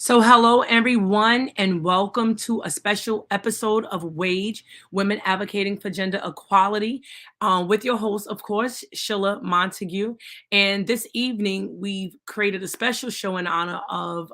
So, hello everyone, and welcome to a special episode of WAGE, Women Advocating for Gender Equality, with your host, of course, Sheila Montague. And this evening, we've created a special show in honor of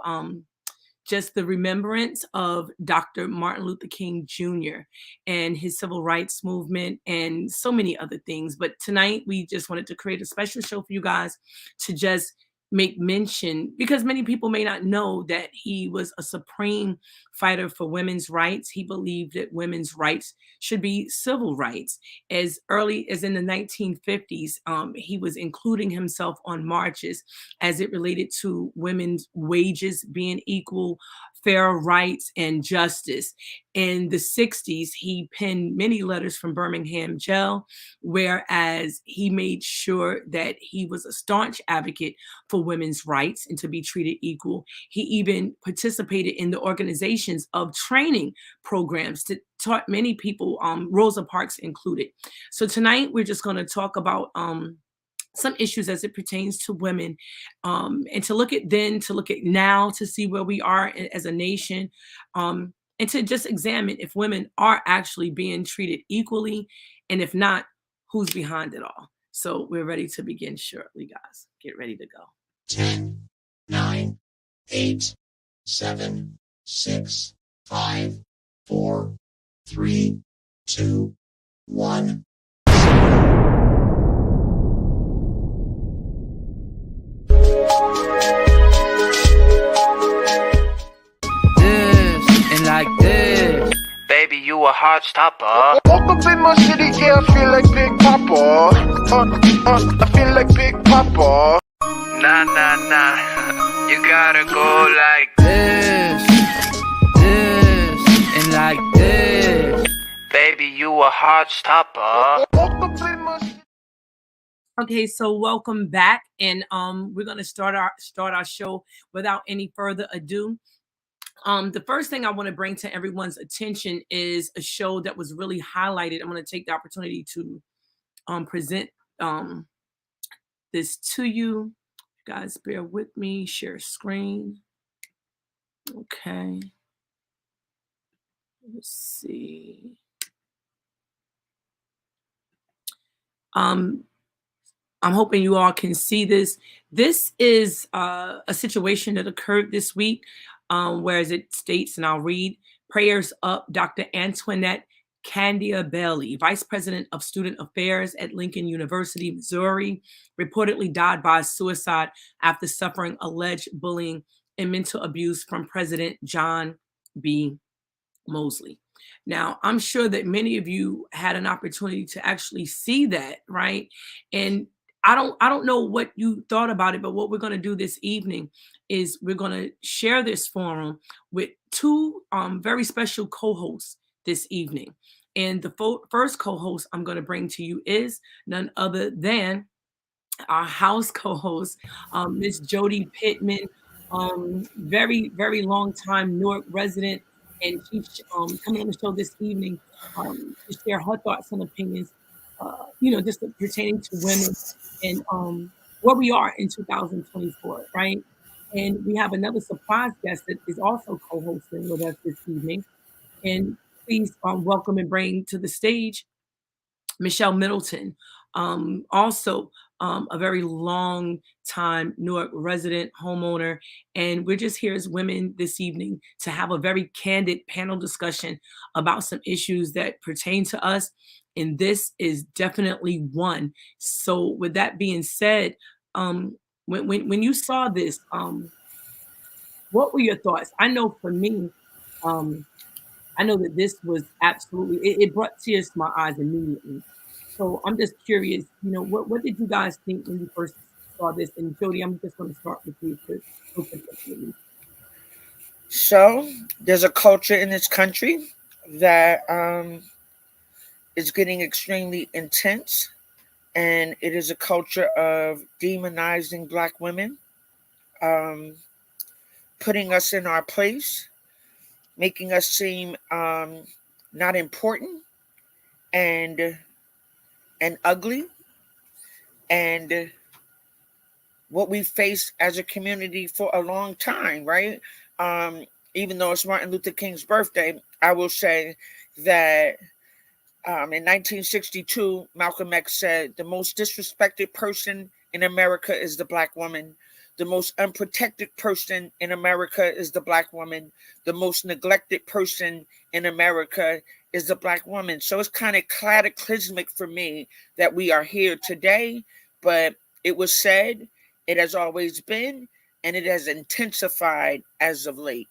just the remembrance of Dr. Martin Luther King Jr. and his civil rights movement and so many other things. But tonight, we just wanted to create a special show for you guys to just make mention because many people may not know that he was a supreme fighter for women's rights. He believed that women's rights should be civil rights. As early as in the 1950s, he was including himself on marches as it related to women's wages being equal, fair rights, and justice. In the 60s, he penned many letters from Birmingham jail, whereas he made sure that he was a staunch advocate for women's rights and to be treated equal. He even participated in the organizations of training programs to taught many people, Rosa Parks included. So tonight we're just going to talk about some issues as it pertains to women, and to look at then, to look at now, to see where we are as a nation, and to just examine if women are actually being treated equally, and if not, who's behind it all. So we're ready to begin shortly, guys. Get ready to go. 10, 9, 8, 7, 6, 5, 4, 3, 2, 1. Like this. Baby, you a heart stopper. Woke up in my city, yeah, I feel like Big Papa. I feel like Big Papa. Nah, nah, nah. You gotta go like this, and like this. Baby, you a heart stopper. Woke up in my city. Okay, so welcome back, and we're gonna start our show without any further ado. The first thing I want to bring to everyone's attention is a show that was really highlighted. I'm going to take the opportunity to present this to you. Guys, bear with me. Share screen. Okay. Let's see. I'm hoping you all can see this. This is a situation that occurred this week, whereas it states, and I'll read, prayers up, Dr. Antoinette Candia Bailey, Vice President of Student Affairs at Lincoln University, Missouri, reportedly died by suicide after suffering alleged bullying and mental abuse from President John B. Mosley. Now, I'm sure that many of you had an opportunity to actually see that, right? And I don't know what you thought about it, but what we're going to do this evening is we're going to share this forum with two very special co-hosts this evening. And the first co-host I'm going to bring to you is none other than our house co-host, Miss Jody Pittman, very, very long time Newark resident, and she's coming on the show this evening to share her thoughts and opinions, just pertaining to women and where we are in 2024, right? And we have another surprise guest that is also co-hosting with us this evening. And please welcome and bring to the stage Michelle Middleton, also a very long time Newark resident, homeowner. And we're just here as women this evening to have a very candid panel discussion about some issues that pertain to us. And this is definitely one. So with that being said, when you saw this, what were your thoughts? I know for me, I know that this was absolutely, it brought tears to my eyes immediately. So I'm just curious, what did you guys think when you first saw this? And Jody, I'm just going to start with you to open this meeting. So there's a culture in this country that is getting extremely intense, and it is a culture of demonizing Black women, putting us in our place, making us seem not important and ugly, and what we faced as a community for a long time, right? Even though it's Martin Luther King's birthday, I will say that in 1962, Malcolm X said, "The most disrespected person in America is the black woman. The most unprotected person in America is the black woman. The most neglected person in America is the black woman." So it's kind of cataclysmic for me that we are here today, but it was said, it has always been, and it has intensified as of late.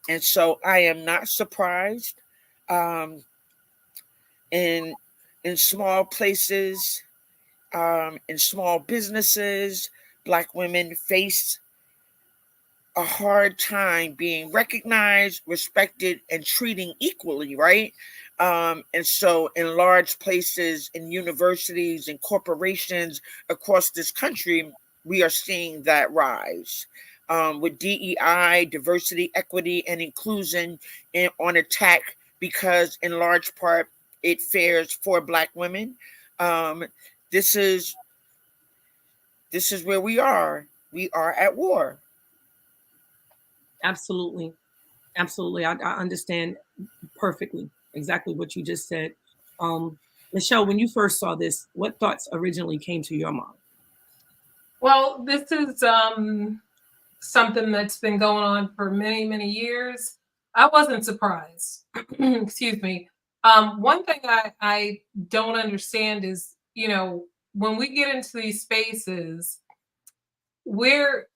And so I am not surprised. Um, in in small places, in small businesses, black women face a hard time being recognized, respected, and treating equally, right? And so, in large places, in universities and corporations across this country, we are seeing that rise. With DEI, diversity, equity, and inclusion on attack because, in large part, it fares for Black women. Um, this is this is where we are. We are at war. Absolutely. Absolutely. I understand perfectly exactly what you just said. Um, Michelle, when you first saw this, what thoughts originally came to your mind? Well, this is something that's been going on for many, many years. I wasn't surprised. Excuse me. One thing I don't understand is, when we get into these spaces, we're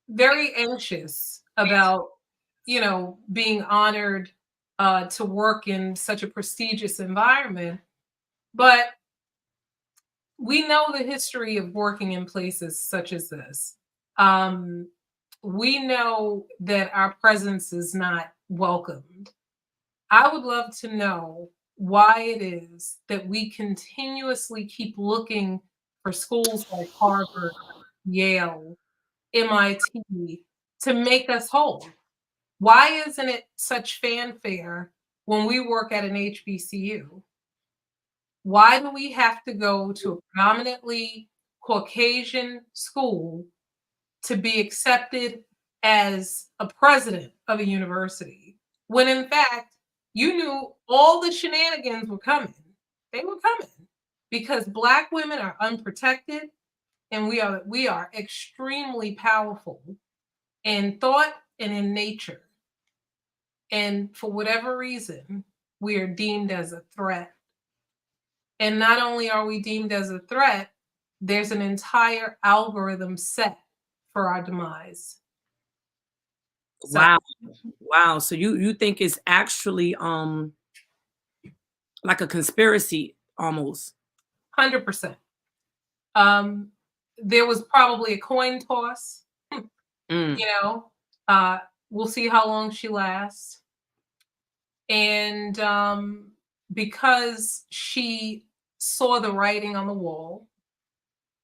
very anxious about, being honored to work in such a prestigious environment. But we know the history of working in places such as this. Um, we know that our presence is not welcomed. I would love to know why it is that we continuously keep looking for schools like Harvard, Yale, MIT to make us whole. Why isn't it such fanfare when we work at an HBCU? Why do we have to go to a predominantly Caucasian school to be accepted as a president of a university? When in fact, you knew all the shenanigans were coming. They were coming because Black women are unprotected and we are extremely powerful in thought and in nature. And for whatever reason, we are deemed as a threat. And not only are we deemed as a threat, there's an entire algorithm set for our demise. So, Wow. Wow. So you think it's actually like a conspiracy almost. 100%. Um, there was probably a coin toss, Mm, you know. Uh, we'll see how long she lasts. And because she saw the writing on the wall,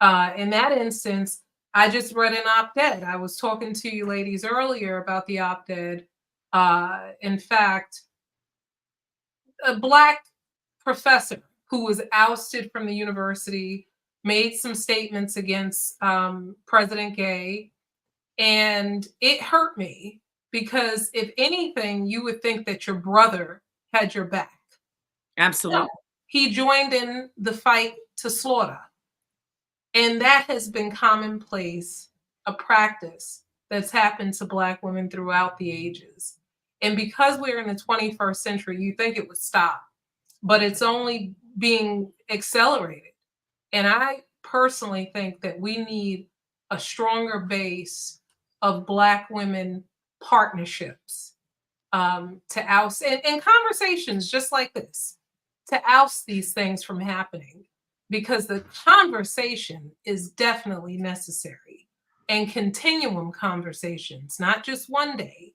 in that instance, I just read an op-ed. I was talking to you ladies earlier about the op-ed. In fact, a Black professor who was ousted from the university made some statements against President Gay, and it hurt me because if anything, you would think that your brother had your back. absolutely. No, he joined in the fight to slaughter. And that has been commonplace, a practice that's happened to Black women throughout the ages. And because we're in the 21st century, you think it would stop, but it's only being accelerated. And I personally think that we need a stronger base of Black women partnerships to oust and conversations just like this to oust these things from happening because the conversation is definitely necessary and continuum conversations, not just one day,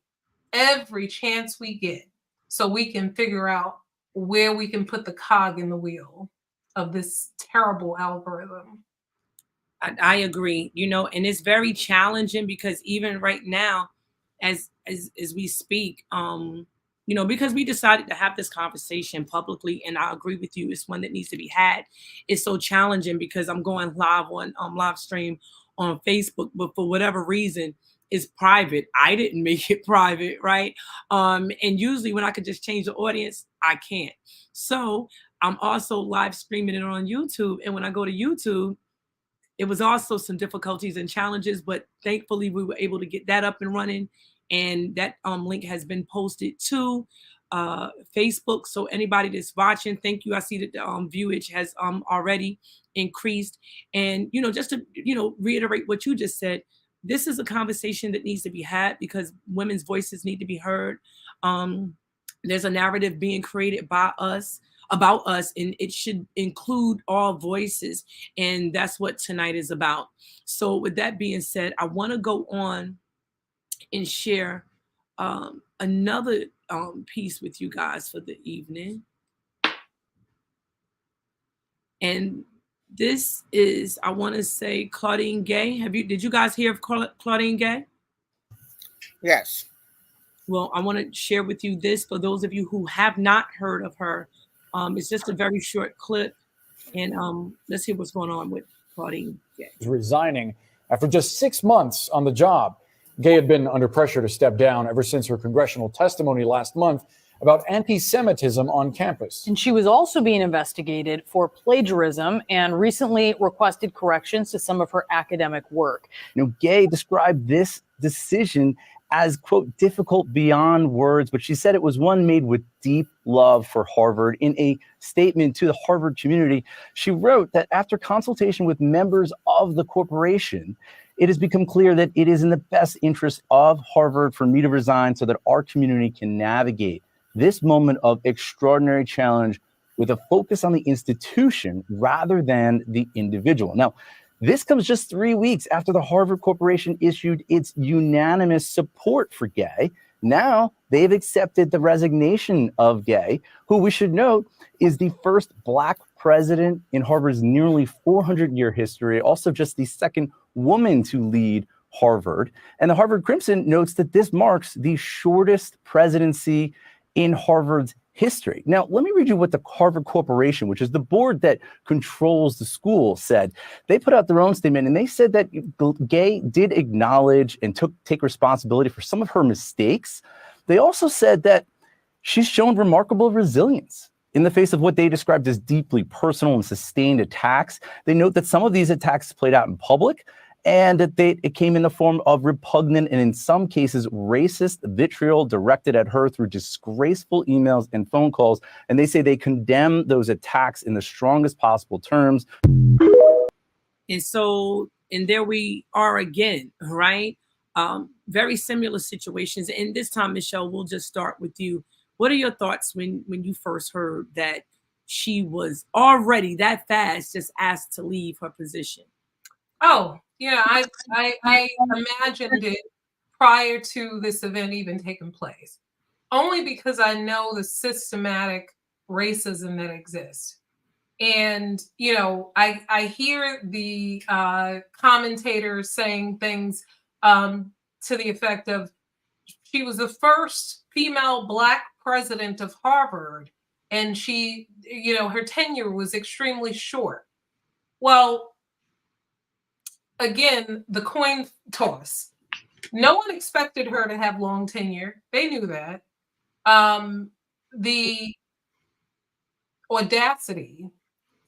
every chance we get so we can figure out where we can put the cog in the wheel of this terrible algorithm. I agree, and it's very challenging because even right now, as we speak, because we decided to have this conversation publicly, and I agree with you, it's one that needs to be had. It's so challenging because I'm going live on live stream on Facebook, but for whatever reason, is private. I didn't make it private, right? And usually when I could just change the audience, I can't. So I'm also live streaming it on YouTube. And when I go to YouTube, it was also some difficulties and challenges, but thankfully we were able to get that up and running. And that link has been posted to Facebook. So anybody that's watching, thank you. I see that the viewage has already increased. And just to reiterate what you just said, this is a conversation that needs to be had because women's voices need to be heard. There's a narrative being created by us about us, and it should include all voices, and that's what tonight is about. So with that being said, I want to go on and share another piece with you guys for the evening. And this is, I want to say, Claudine Gay. Did you guys hear of Claudine Gay? Yes. Well, I want to share with you this for those of you who have not heard of her. It's just a very short clip, and let's hear what's going on with Claudine Gay. Resigning after just 6 months on the job. Gay had been under pressure to step down ever since her congressional testimony last month about anti-Semitism on campus. And she was also being investigated for plagiarism and recently requested corrections to some of her academic work. Gay described this decision as, quote, difficult beyond words, but she said it was one made with deep love for Harvard. In a statement to the Harvard community, she wrote that after consultation with members of the corporation, it has become clear that it is in the best interest of Harvard for me to resign so that our community can navigate this moment of extraordinary challenge with a focus on the institution rather than the individual. Now, this comes just 3 weeks after the Harvard Corporation issued its unanimous support for Gay. Now they've accepted the resignation of Gay, who we should note is the first Black president in Harvard's nearly 400-year history, also just the second woman to lead Harvard. And the Harvard Crimson notes that this marks the shortest presidency in Harvard's history. Now, let me read you what the Harvard Corporation, which is the board that controls the school, said. They put out their own statement, and they said that Gay did acknowledge and take responsibility for some of her mistakes. They also said that she's shown remarkable resilience in the face of what they described as deeply personal and sustained attacks. They note that some of these attacks played out in public, and that it came in the form of repugnant and in some cases racist vitriol directed at her through disgraceful emails and phone calls. And they say they condemn those attacks in the strongest possible terms. And so, and there we are again, right? Very similar situations. And this time, Michelle, we'll just start with you. What are your thoughts when you first heard that she was already that fast just asked to leave her position? Oh, yeah, I imagined it prior to this event even taking place, only because I know the systematic racism that exists. And, I hear the commentators saying things to the effect of she was the first female Black president of Harvard, and she, her tenure was extremely short. Well, again, the coin toss. No one expected her to have long tenure. They knew that. The audacity,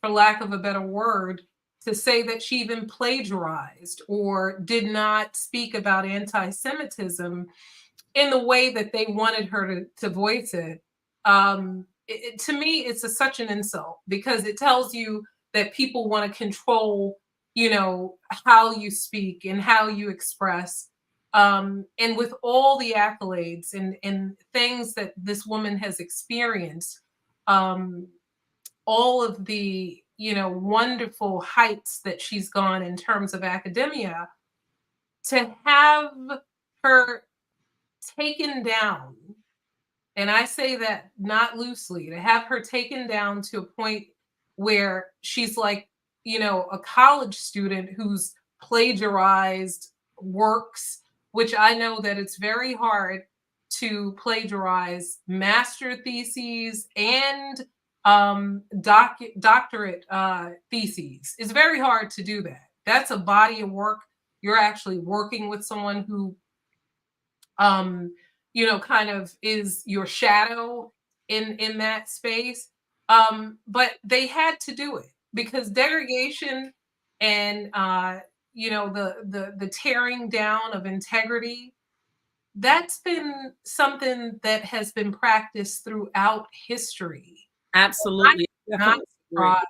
for lack of a better word, to say that she even plagiarized or did not speak about anti-Semitism in the way that they wanted her to voice it. To me, it's such an insult because it tells you that people want to control how you speak and how you express. And with all the accolades and things that this woman has experienced, all of the, wonderful heights that she's gone in terms of academia, to have her taken down, and I say that not loosely, to have her taken down to a point where she's like, a college student who's plagiarized works, which I know that it's very hard to plagiarize master theses and doctorate theses. It's very hard to do that. That's a body of work. You're actually working with someone who kind of is your shadow in that space. But they had to do it because degradation and the tearing down of integrity, that's been something that has been practiced throughout history. I'm Absolutely. not Definitely agree. surprised.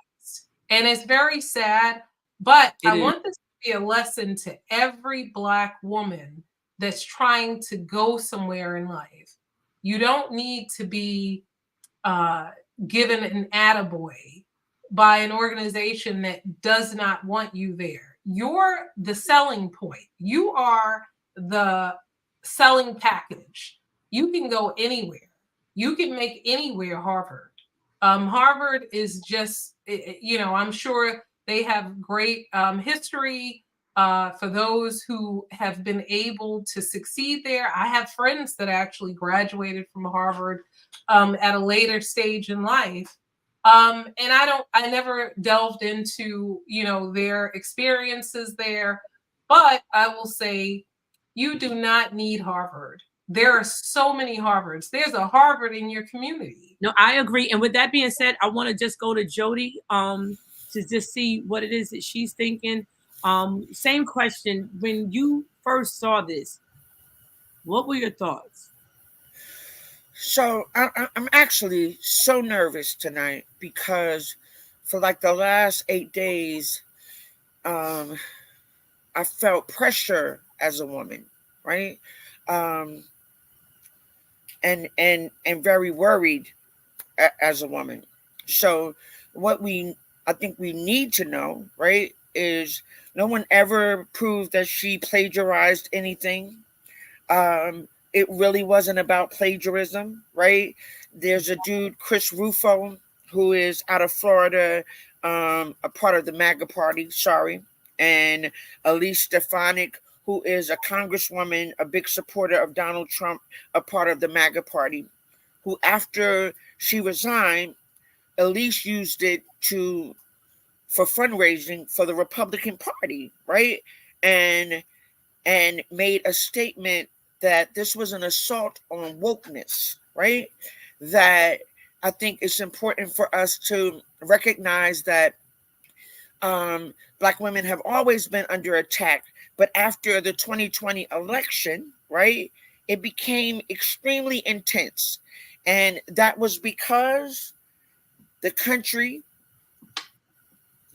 And it's very sad, but It I is. want this to be a lesson to every Black woman that's trying to go somewhere in life. You don't need to be uh, given an attaboy by an organization that does not want you there. You're the selling point. You are the selling package. You can go anywhere. You can make anywhere Harvard. Harvard is just, I'm sure they have great history for those who have been able to succeed there. I have friends that actually graduated from Harvard at a later stage in life. And I never delved into, their experiences there, but I will say you do not need Harvard. There are so many Harvards. There's a Harvard in your community. No, I agree. And with that being said, I want to just go to Jody to just see what it is that she's thinking. Same question. When you first saw this, what were your thoughts? So I'm actually so nervous tonight because for like the last 8 days, I felt pressure as a woman, right? Um, and very worried as a woman. So what I think we need to know, right, is no one ever proved that she plagiarized anything. It really wasn't about plagiarism, right? There's a dude, Chris Rufo, who is out of Florida, a part of the MAGA party, sorry, and Elise Stefanik, who is a congresswoman, a big supporter of Donald Trump, a part of the MAGA party, who after she resigned, Elise used it for fundraising for the Republican Party, right? And made a statement that this was an assault on wokeness, right? That I think it's important for us to recognize that Black women have always been under attack, but after the 2020 election, right, it became extremely intense. And that was because the country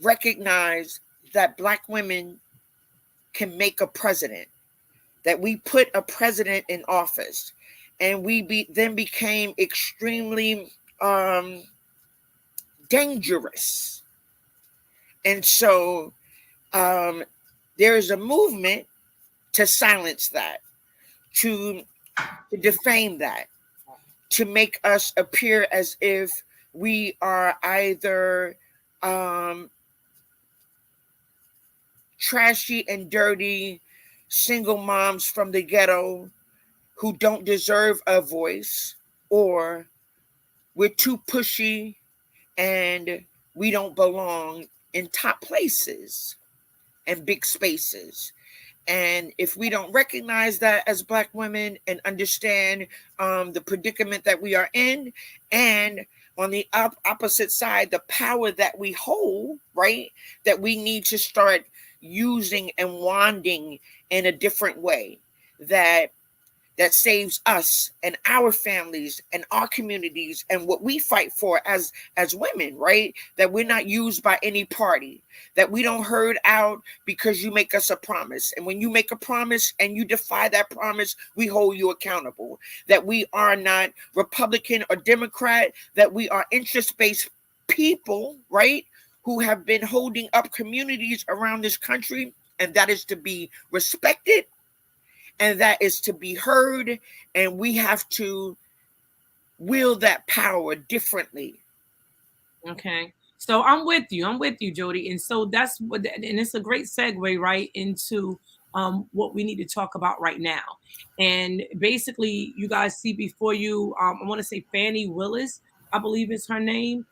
recognized that Black women can make a president, that we put a president in office, and then became extremely dangerous. And so there is a movement to silence that, to defame that, to make us appear as if we are either trashy and dirty single moms from the ghetto who don't deserve a voice, or we're too pushy and we don't belong in top places and big spaces. And if we don't recognize that as Black women and understand the predicament that we are in, and on the opposite side, the power that we hold, right, that we need to start using and wanding in a different way that saves us and our families and our communities and what we fight for as women, right? That we're not used by any party, that we don't herd out because you make us a promise. And when you make a promise and you defy that promise, we hold you accountable. That we are not Republican or Democrat, that we are interest-based people, right? Who have been holding up communities around this country, and that is to be respected, and that is to be heard, and we have to wield that power differently. Okay. So I'm with you. I'm with you, Jody. And so that's what, and it's a great segue right into what we need to talk about right now. And basically, you guys see before you, I want to say Fannie Willis, I believe is her name.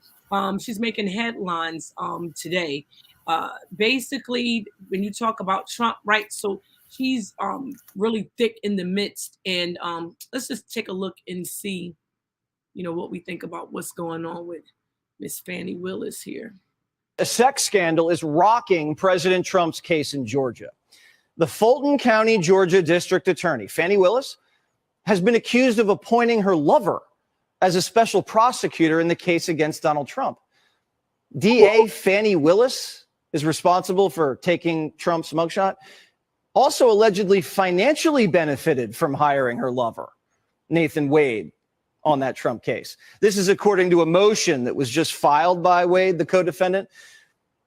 She's making headlines today. Basically, when you talk about Trump, right? So she's really thick in the midst. And let's just take a look and see, what we think about what's going on with Miss Fannie Willis here. A sex scandal is rocking President Trump's case in Georgia. The Fulton County, Georgia District Attorney, Fannie Willis, has been accused of appointing her lover as a special prosecutor in the case against Donald Trump. DA Fannie Willis is responsible for taking Trump's mugshot, also allegedly financially benefited from hiring her lover, Nathan Wade, on that Trump case. This is according to a motion that was just filed by Wade, the co-defendant.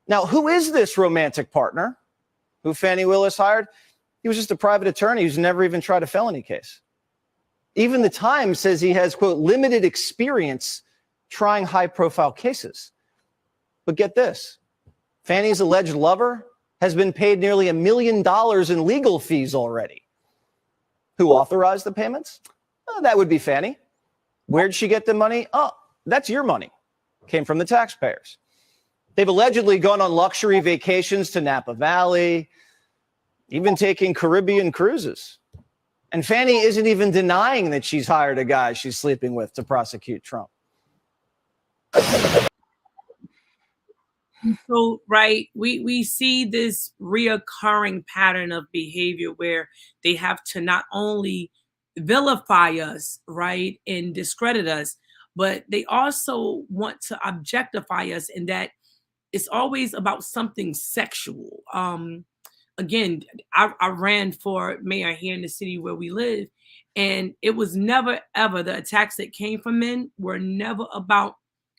Now, who is this romantic partner who Fannie Willis hired? He was just a private attorney who's never even tried a felony case. Even the Times says he has, quote, limited experience trying high-profile cases. But get this, Fannie's alleged lover has been paid nearly $1 million in legal fees already. Who authorized the payments? Oh, that would be Fannie. Where'd she get the money? Oh, that's your money. Came from the taxpayers. They've allegedly gone on luxury vacations to Napa Valley, even taking Caribbean cruises. And Fannie isn't even denying that she's hired a guy she's sleeping with to prosecute Trump. So, right, we see this reoccurring pattern of behavior where they have to not only vilify us, right, and discredit us, but they also want to objectify us, in that it's always about something sexual. Again, I ran for mayor here in the city where we live, and it was never, ever, the attacks that came from men were never about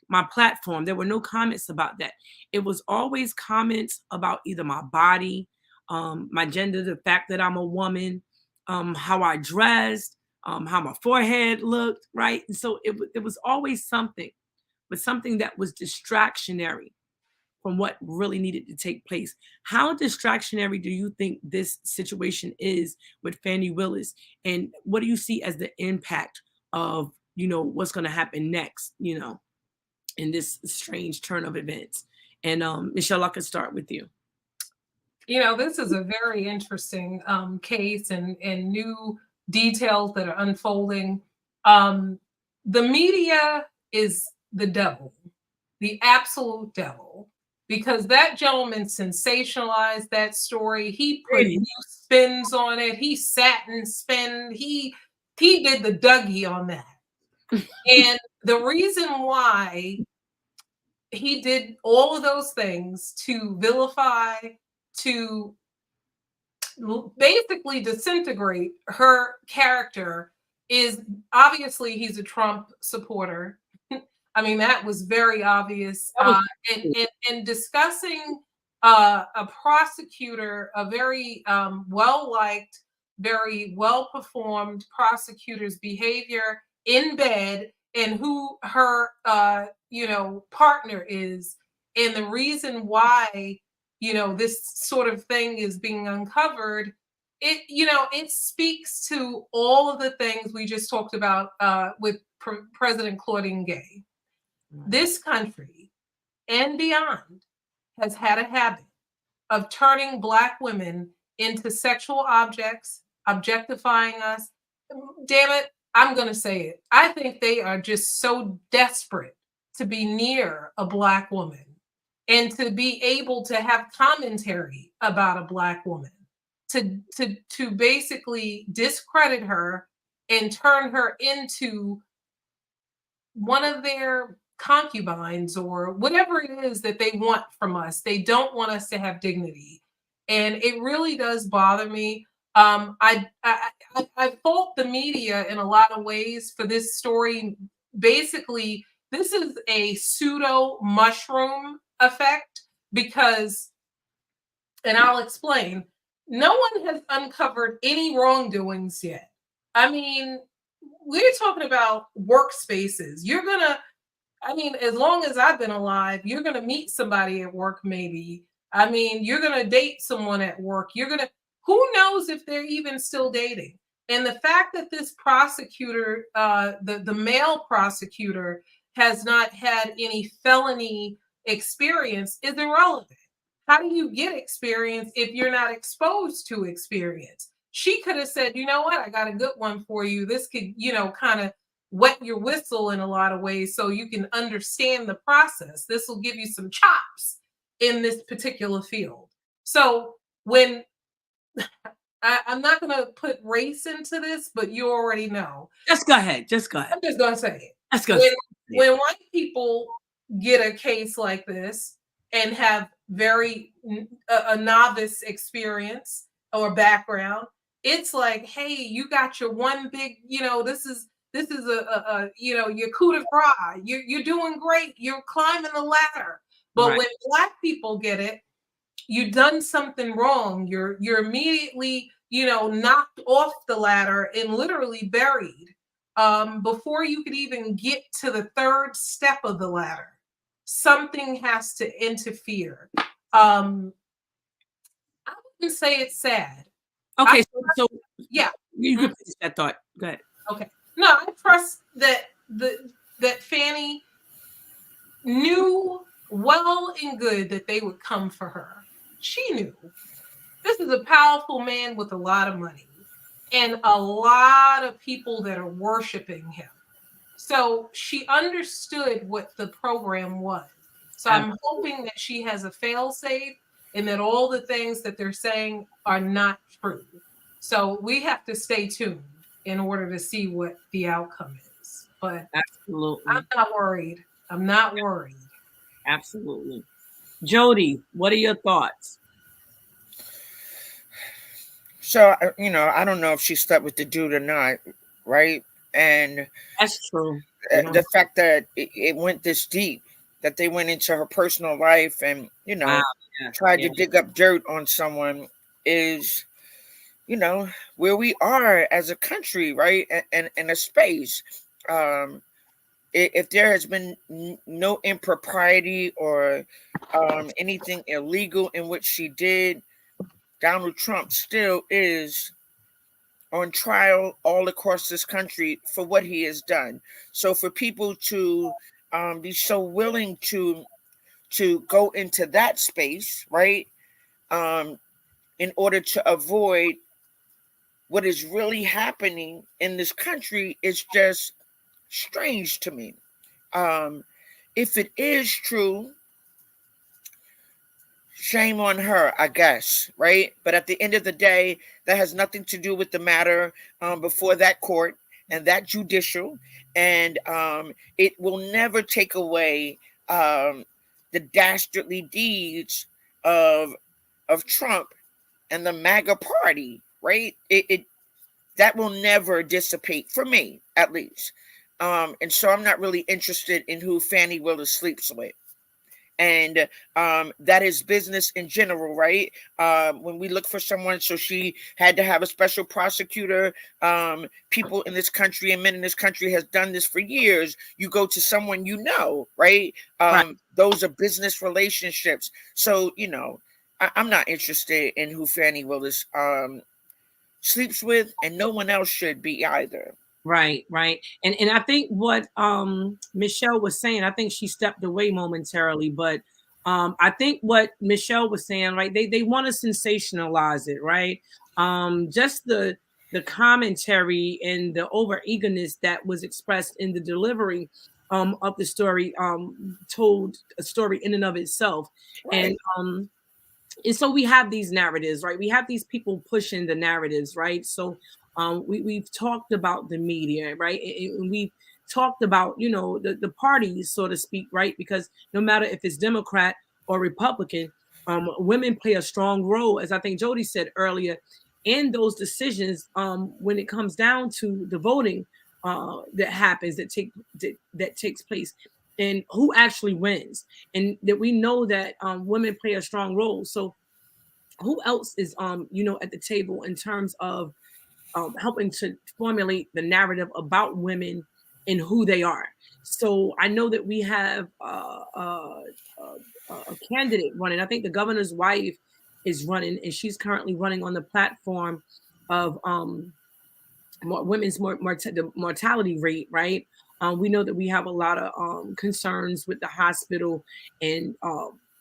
my platform. There were no comments about that. It was always comments about either my body, my gender, the fact that I'm a woman, how I dressed, how my forehead looked, right? And so it was always something, but something that was distractionary from what really needed to take place. How distractionary do you think this situation is with Fannie Willis? And what do you see as the impact of, what's going to happen next, in this strange turn of events? And Michelle, I could start with you. This is a very interesting case and new details that are unfolding. The media is the devil, the absolute devil, because that gentleman sensationalized that story. He put new spins on it. He sat and spun. He did the Dougie on that. And the reason why he did all of those things to vilify, to basically disintegrate her character, is obviously he's a Trump supporter. I mean, that was very obvious. And discussing a prosecutor, a very well-liked, very well-performed prosecutor's behavior in bed, and who her partner is, and the reason why this sort of thing is being uncovered, it speaks to all of the things we just talked about with President W.A.G.E. This country and beyond has had a habit of turning Black women into sexual objects, objectifying us. Damn it, I'm going to say it. I think they are just so desperate to be near a Black woman and to be able to have commentary about a Black woman, to basically discredit her and turn her into one of their concubines or whatever it is that they want from us. They don't want us to have dignity. And it really does bother me. I fault the media in a lot of ways for this story. Basically, this is a pseudo mushroom effect because, and I'll explain, no one has uncovered any wrongdoings yet. I mean, we're talking about workspaces. As long as I've been alive, you're going to meet somebody at work, maybe. I mean, you're going to date someone at work. Who knows if they're even still dating? And the fact that this prosecutor, the male prosecutor, has not had any felony experience is irrelevant. how do you get experience if you're not exposed to experience? She could have said, you know what, I got a good one for you. This could, kind of wet your whistle in a lot of ways so you can understand the process. This will give you some chops in this particular field. So when I'm not going to put race into this, but you already know. Just go ahead. Just go ahead. I'm just going to say it. Let's go. When white people get a case like this and have very a novice experience or background, it's like, hey, you got your one big, this is a your coup de grace. You're doing great. You're climbing the ladder. But Right. when Black people get it, you've done something wrong. You're immediately, knocked off the ladder and literally buried before you could even get to the third step of the ladder. Something has to interfere. I wouldn't say it's sad. Okay, so yeah, you could finish that thought. Go ahead. Okay. No, I trust that that Fannie knew well and good that they would come for her. She knew. This is a powerful man with a lot of money and a lot of people that are worshiping him. So she understood what the program was. So I'm hoping that she has a fail-safe and that all the things that they're saying are not true. So we have to stay tuned in order to see what the outcome is. But absolutely, I'm not worried. I'm not worried. Absolutely. Jody, what are your thoughts? So, I don't know if she slept with the dude or not, right? And that's true. The fact that it went this deep, that they went into her personal life and, tried to dig up dirt on someone is, where we are as a country, right? And in a space. If there has been no impropriety or anything illegal in what she did, Donald Trump still is on trial all across this country for what he has done. So for people to be so willing to go into that space, right, in order to avoid what is really happening in this country is just strange to me. If it is true, shame on her, I guess, right? But at the end of the day, that has nothing to do with the matter before that court and that judicial, and it will never take away the dastardly deeds of Trump and the MAGA party, right? It that will never dissipate for me, at least. And so I'm not really interested in who Fannie Willis sleeps with. And that is business in general, right? When we look for someone, so she had to have a special prosecutor. People in this country and men in this country has done this for years. You go to someone right? Right. Those are business relationships. So, I'm not interested in who Fannie Willis sleeps with, and no one else should be either. Right. And I think what Michelle was saying, I think she stepped away momentarily, but I think what Michelle was saying, right, they want to sensationalize it, right? Just the commentary and the over eagerness that was expressed in the delivery of the story told a story in and of itself. Right. And so we have these narratives, right? We have these people pushing the narratives, right? So we've talked about the media, right? And we've talked about, the parties, so to speak, right? Because no matter if it's Democrat or Republican, women play a strong role, as I think Jody said earlier, in those decisions when it comes down to the voting that happens, that takes place, and who actually wins, and that we know that women play a strong role. So who else is at the table in terms of helping to formulate the narrative about women and who they are? So I know that we have a candidate running. I think the governor's wife is running, and she's currently running on the platform of women's the mortality rate, right? We know that we have a lot of concerns with the hospital and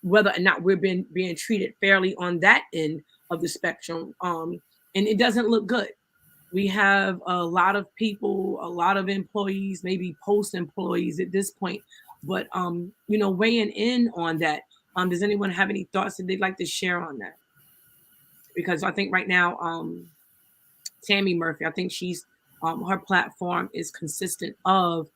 whether or not we're being treated fairly on that end of the spectrum. And it doesn't look good. We have a lot of people, a lot of employees, maybe post employees at this point, but weighing in on that. Does anyone have any thoughts that they'd like to share on that? Because I think right now, Tammy Murphy, I think she's her platform is consistent of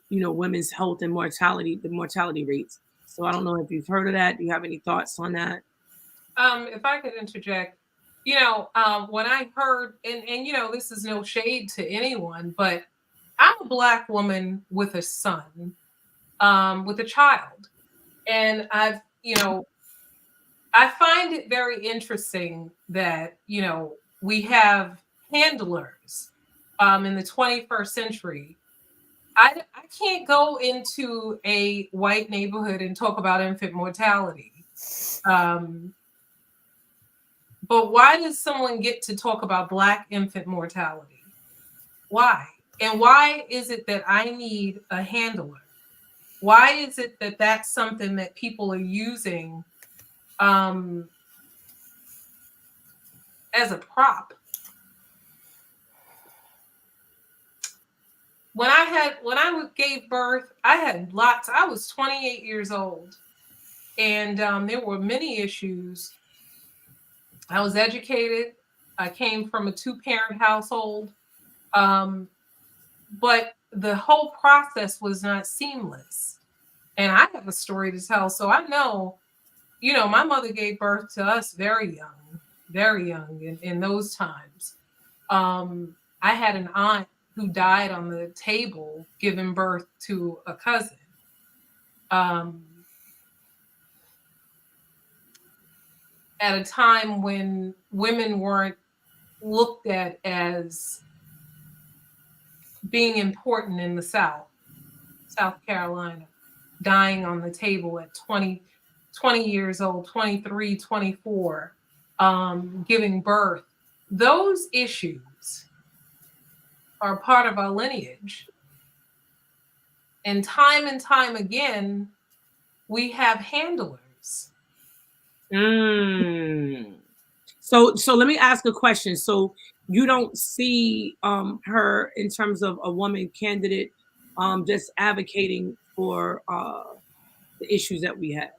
women's health and mortality, the mortality rates. So I don't know if you've heard of that. Do you have any thoughts on that? If I could interject, when I heard, and this is no shade to anyone, but I'm a Black woman with a son, with a child, and I find it very interesting that we have handlers in the 21st century. I can't go into a white neighborhood and talk about infant mortality. But why does someone get to talk about Black infant mortality? Why? And why is it that I need a handler? Why is it that that's something that people are using as a prop? When I gave birth, I had lots. I was 28 years old, and there were many issues. I was educated. I came from a 2-parent household, but the whole process was not seamless. And I have a story to tell, so I know, my mother gave birth to us very young in those times. I had an aunt who died on the table giving birth to a cousin. At a time when women weren't looked at as being important in the South Carolina, dying on the table at 20 years old, 23, 24, giving birth. Those issues are part of our lineage. And time again, we have handlers. So let me ask a question. So you don't see her in terms of a woman candidate just advocating for the issues that we have?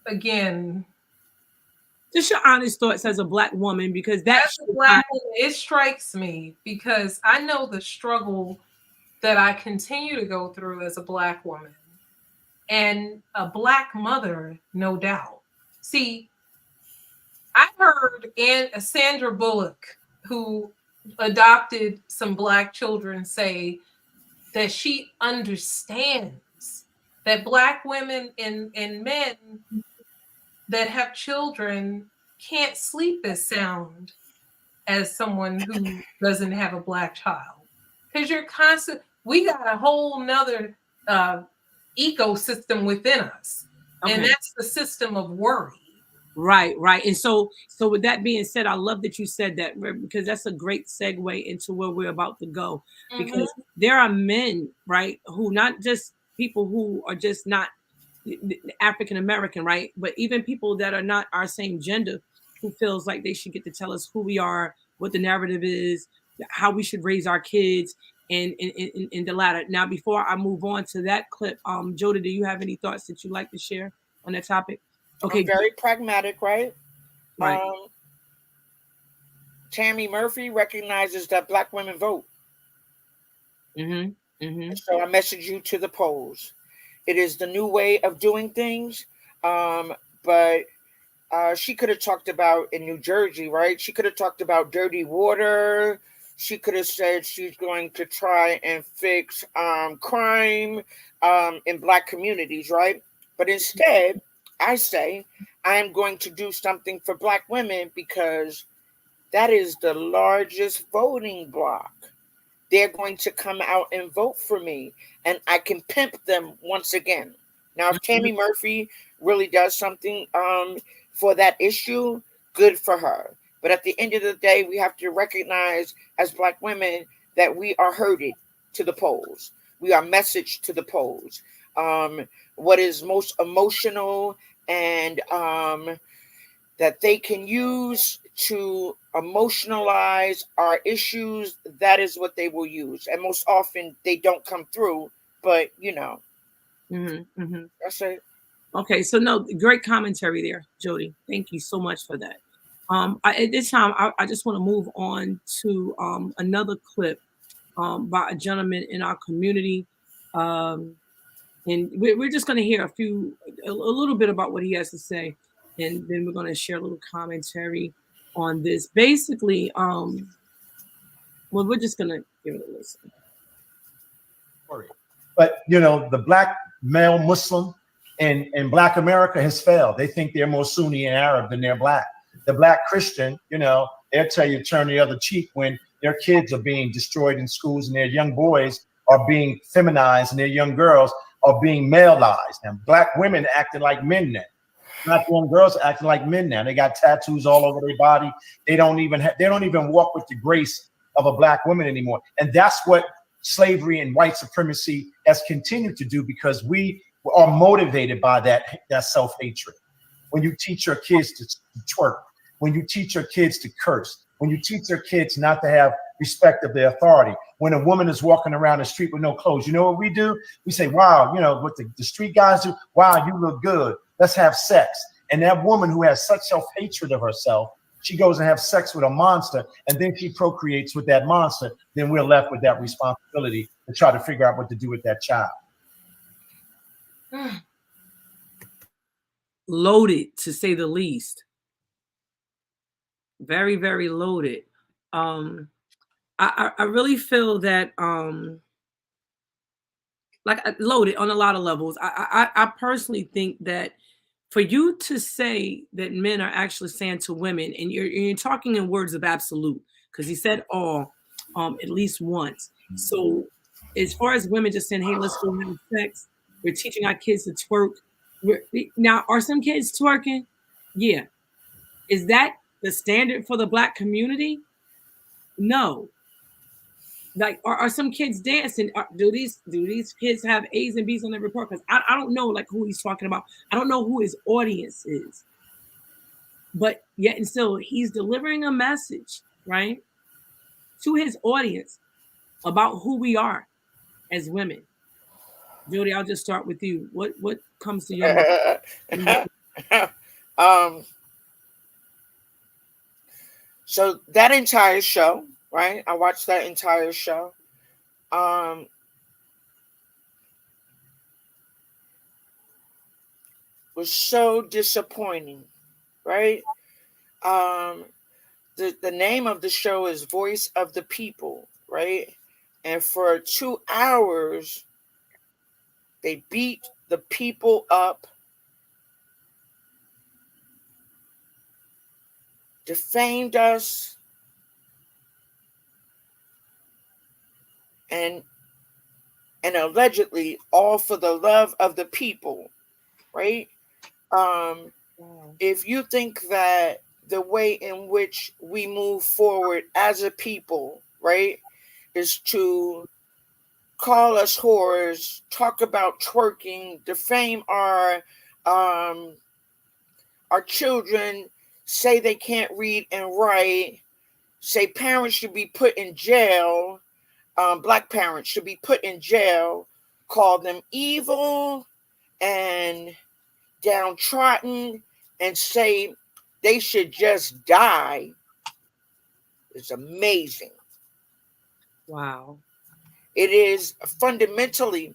Again, just your honest thoughts as a Black woman, because as a Black woman, it strikes me because I know the struggle that I continue to go through as a Black woman and a Black mother, no doubt. See, I heard Sandra Bullock, who adopted some Black children, say that she understands that Black women and men that have children can't sleep as sound as someone who doesn't have a Black child. Because we got a whole nother ecosystem within us. Okay. And that's the system of worry. Right. And so with that being said, I love that you said that, because that's a great segue into where we're about to go. Because there are men, right, who not just people who are just not African American, right, but even people that are not our same gender, who feels like they should get to tell us who we are, what the narrative is, how we should raise our kids, and in the latter. Now, before I move on to that clip, Jody, do you have any thoughts that you'd like to share on that topic? Okay, I'm very pragmatic, right? Right. Tammy Murphy recognizes that Black women vote. So I message you to the polls. It is the new way of doing things, but she could have talked about in New Jersey, right? She could have talked about dirty water. She could have said she's going to try and fix crime in Black communities, right? But instead, I say I am going to do something for Black women because that is the largest voting bloc. They're going to come out and vote for me, and I can pimp them once again. Now, if Tammy Murphy really does something for that issue, good for her. But at the end of the day, we have to recognize as Black women that we are herded to the polls. We are messaged to the polls. what is most emotional, and that they can use to emotionalize our issues. That is what they will use, and most often they don't come through. But that's it. Okay, so no, great commentary there, Jody. Thank you so much for that. At this time, I just want to move on to another clip by a gentleman in our community. And we're just going to hear a little bit about what he has to say, and then we're going to share a little commentary on this. Basically, well, we're just going to give it a listen. But the black male Muslim in Black America has failed. They think they're more Sunni and Arab than they're black. The black Christian, they'll tell you to turn the other cheek when their kids are being destroyed in schools and their young boys are being feminized and their young girls are being maleized. And black women acting like men now. Black young girls acting like men now. They got tattoos all over their body. They don't even walk with the grace of a black woman anymore. And that's what slavery and white supremacy has continued to do, because we are motivated by that self-hatred. When you teach your kids to twerk, when you teach your kids to curse, when you teach your kids not to have respect of their authority, when a woman is walking around the street with no clothes, you know what we do? We say, wow, what the street guys do, wow, you look good, let's have sex. And that woman who has such self-hatred of herself, she goes and has sex with a monster, and then she procreates with that monster. Then we're left with that responsibility to try to figure out what to do with that child. Loaded, to say the least. Very, very loaded. I really feel that loaded on a lot of levels. I personally think that for you to say that men are actually saying to women, and you're talking in words of absolute, because he said all at least once. So as far as women just saying, hey, let's go have sex, we're teaching our kids to twerk. Now, are some kids twerking? Yeah. Is that the standard for the black community? No. Like, are some kids dancing? Do these kids have A's and B's on their report? Because I don't know who he's talking about. I don't know who his audience is. But yet and still, he's delivering a message, right, to his audience about who we are as women. Jody, I'll just start with you. What comes to your mind? So that entire show, right? I watched that entire show. Was so disappointing, right? The name of the show is Voice of the People, right? And for 2 hours, they beat the people up, defamed us, and allegedly all for the love of the people, right? If you think that the way in which we move forward as a people, right, is to call us whores, talk about twerking, defame our children, say they can't read and write, say parents should be put in jail, black parents should be put in jail, call them evil and downtrodden, and say they should just die, is amazing. Wow. It is fundamentally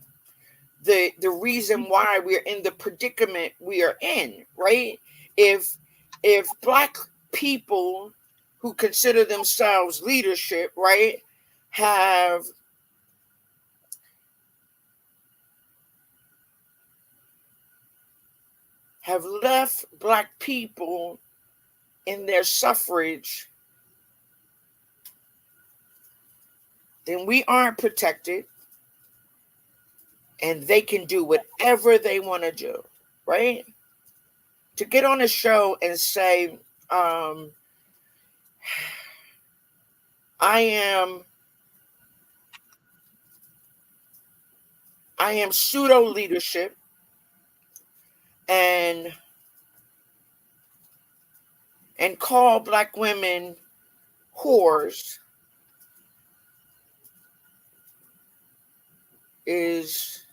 the reason why we're in the predicament we are in, right? If black people who consider themselves leadership, right, have left black people in their suffrage, then we aren't protected, and they can do whatever they want to do, right? To get on a show and say, I am I am pseudo leadership, and call black women whores is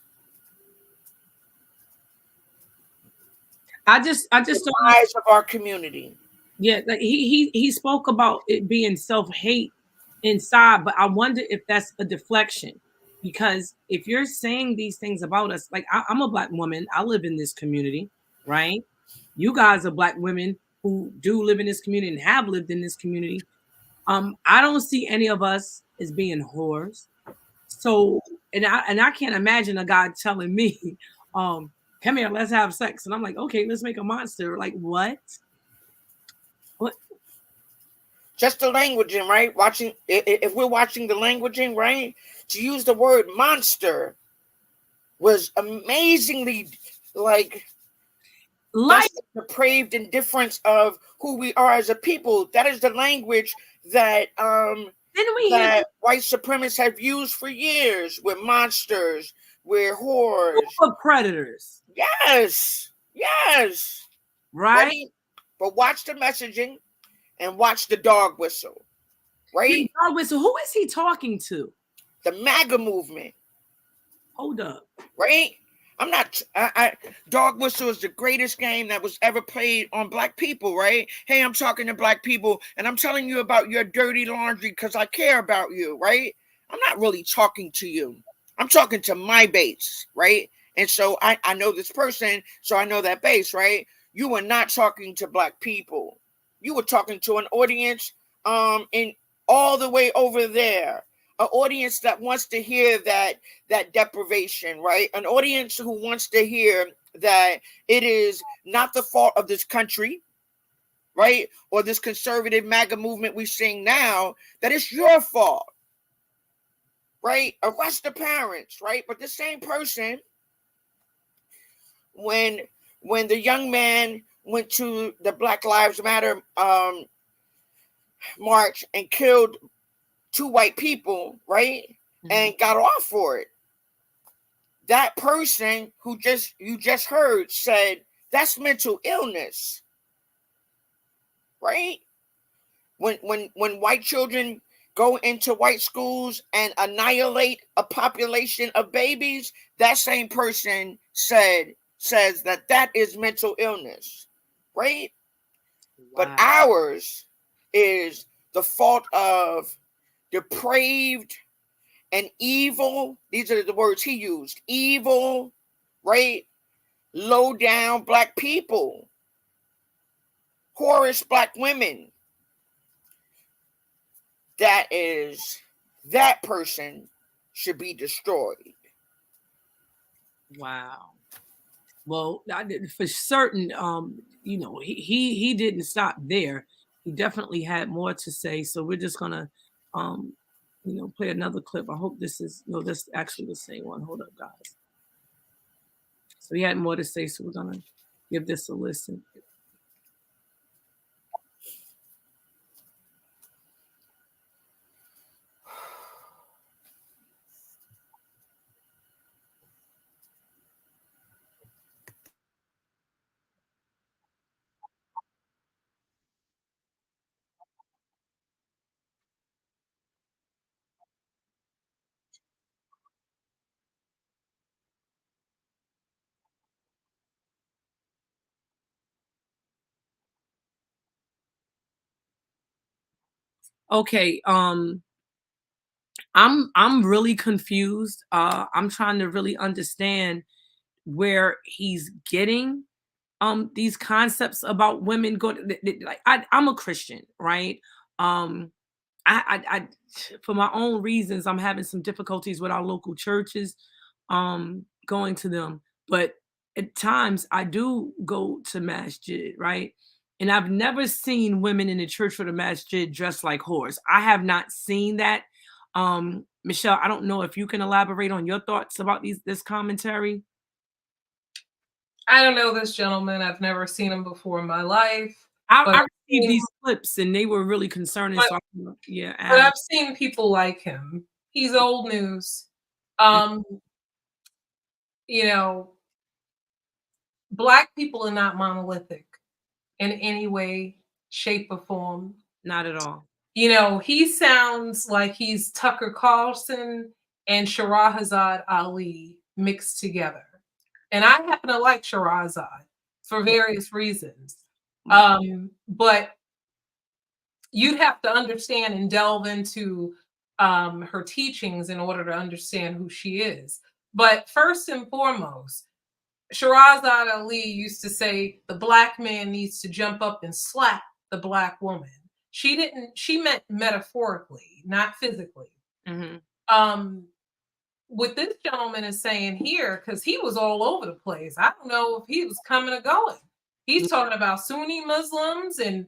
I just the don't rise of our community. Yeah, like he spoke about it being self-hate inside, but I wonder if that's a deflection. Because if you're saying these things about us, like I'm a black woman, I live in this community, right? You guys are black women who do live in this community and have lived in this community. I don't see any of us as being whores. So, and I can't imagine a guy telling me, come here, let's have sex. And I'm like, okay, let's make a monster. Like, what? What? Just the languaging, right? Watching, if we're watching the languaging, right? To use the word monster was amazingly like that's the depraved indifference of who we are as a people. That is the language that that white supremacists have used for years. We're monsters, we're whores, super predators. Yes, yes. Right? But watch the messaging and watch the dog whistle. Right? The dog whistle. Who is he talking to? The MAGA movement. Hold up. Right? I'm not. Dog Whistle is the greatest game that was ever played on black people, right? Hey, I'm talking to black people, and I'm telling you about your dirty laundry because I care about you, right? I'm not really talking to you. I'm talking to my base, right? And so I know this person, so I know that base, right? You were not talking to black people. You were talking to an audience in all the way over there. An audience that wants to hear that deprivation, right? An audience who wants to hear that it is not the fault of this country, right? Or this conservative MAGA movement we're seeing now, that it's your fault, right? Arrest the parents, right? But the same person, when the young man went to the Black Lives Matter march and killed 2 white people, right? Mm-hmm. And got off for it. That person who you just heard said that's mental illness, right? When white children go into white schools and annihilate a population of babies, that same person says that is mental illness, right? Wow. But ours is the fault of depraved and evil. These are the words he used. Evil, right? Low down black people. Whorish black women. That person should be destroyed. Wow. Well, for certain, he didn't stop there. He definitely had more to say. So we're just gonna play another clip. I hope this is this actually the same one. Hold up, guys. So he had more to say, so we're gonna give this a listen. Okay, I'm really confused. I'm trying to really understand where he's getting these concepts about women going. Like I'm a Christian, right? I for my own reasons, I'm having some difficulties with our local churches, going to them. But at times I do go to masjid, right? And I've never seen women in the church for the masjid dressed like whores. I have not seen that. Michelle, I don't know if you can elaborate on your thoughts about this commentary. I don't know this gentleman. I've never seen him before in my life. I received these clips and they were really concerning. But, so but I've seen people like him. He's old news. you know, Black people are not monolithic in any way, shape, or form. Not at all. You know, he sounds like he's Tucker Carlson and Shahrazad Ali mixed together. And I happen to like Shahrazad for various reasons. But you'd have to understand and delve into her teachings in order to understand who she is. But first and foremost, Shahrazad Ali used to say the Black man needs to jump up and slap the Black woman. She meant metaphorically, not physically. What this gentleman is saying here, because he was all over the place. I don't know if he was coming or going. He's talking about Sunni Muslims and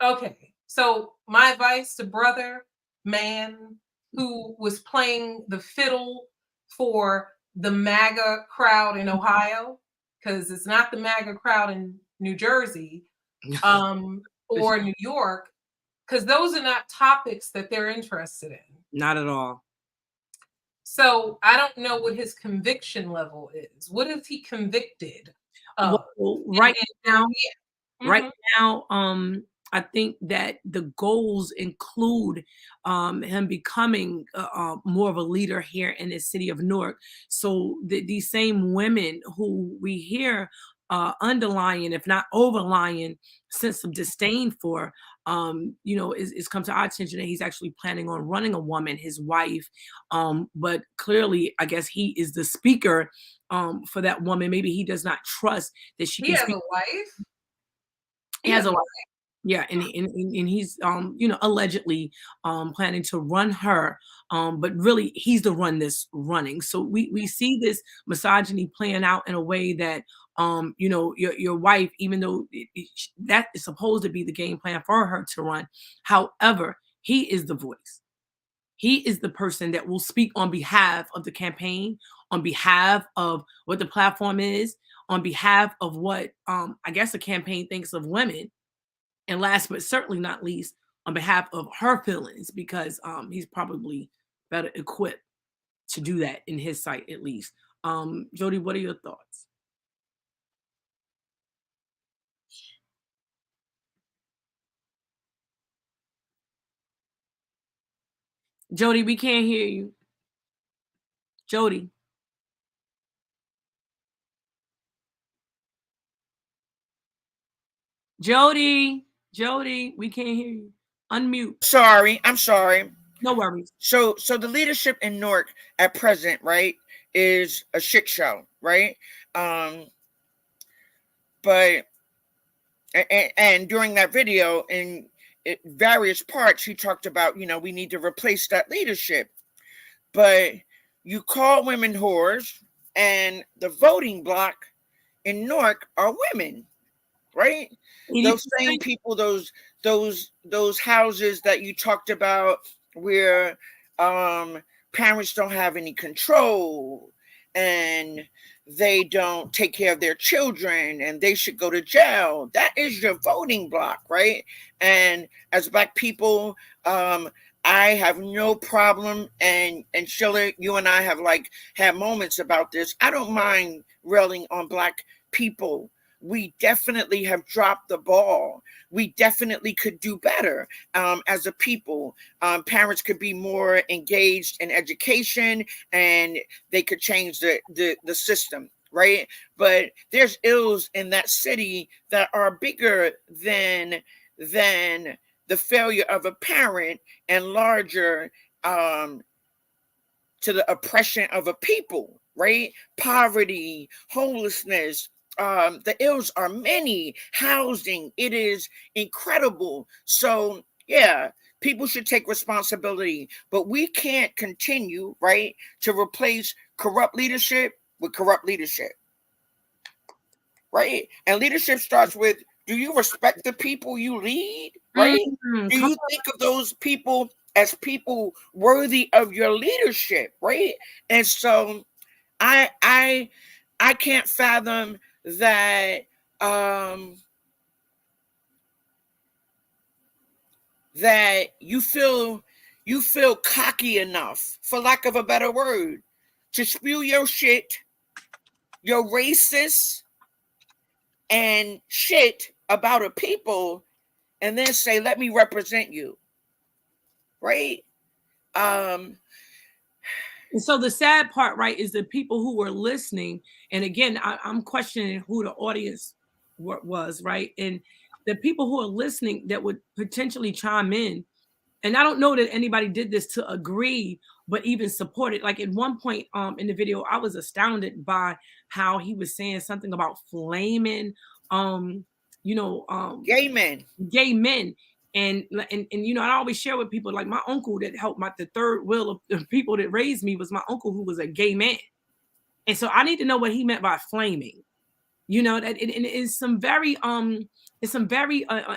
okay. So my advice to brother man who was playing the fiddle for the MAGA crowd in Ohio, because it's not the MAGA crowd in New Jersey or New York, because those are not topics that they're interested in. Not at all. So I don't know what his conviction level is. What is he convicted of? Well, right now, I think that the goals include him becoming more of a leader here in the city of Newark. So these same women who we hear underlying, if not overlying, sense of disdain for, is come to our attention that he's actually planning on running a woman, his wife. But clearly, I guess he is the speaker for that woman. Maybe he does not trust that she can speak. A wife. He has a wife. Yeah, and he's allegedly planning to run her, but really he's the one that's running. So we see this misogyny playing out in a way that your wife, even though that is supposed to be the game plan for her to run, however, he is the voice. He is the person that will speak on behalf of the campaign, on behalf of what the platform is, on behalf of what I guess the campaign thinks of women. And last but certainly not least, on behalf of her feelings, because he's probably better equipped to do that in his sight, at least. Jody, what are your thoughts? Jody, we can't hear you. Jody. Jody, we can't hear you. Unmute. I'm sorry. No worries. So the leadership in Newark at present, right, is a shit show, right? But and during that video, in various parts, he talked about, we need to replace that leadership. But you call women whores, and the voting bloc in Newark are women, right? Those same people, those houses that you talked about where parents don't have any control and they don't take care of their children and they should go to jail. That is your voting bloc, right? And as Black people, I have no problem, and Sheila, you and I have had moments about this. I don't mind railing on Black people. We definitely have dropped the ball. We definitely could do better as a people. Parents could be more engaged in education, and they could change the system, right? But there's ills in that city that are bigger than the failure of a parent and larger to the oppression of a people, right? Poverty, homelessness, the ills are many. Housing, it is incredible. So yeah, people should take responsibility, but we can't continue, right, to replace corrupt leadership with corrupt leadership, right? And leadership starts with, do you respect the people you lead, right? Do you think of those people as people worthy of your leadership, right? And so I can't fathom that that you feel cocky enough, for lack of a better word, to spew your shit you're racist and shit about a people and then say, let me represent you. Right? And so the sad part, right, is the people who were listening. And again, I'm questioning who the audience was, right? And the people who are listening that would potentially chime in. And I don't know that anybody did this to agree, but even support it. Like at one point in the video, I was astounded by how he was saying something about flaming, gay men. And I always share with people, like my uncle that helped the third wheel of the people that raised me was my uncle who was a gay man. And so I need to know what he meant by flaming. That it is some very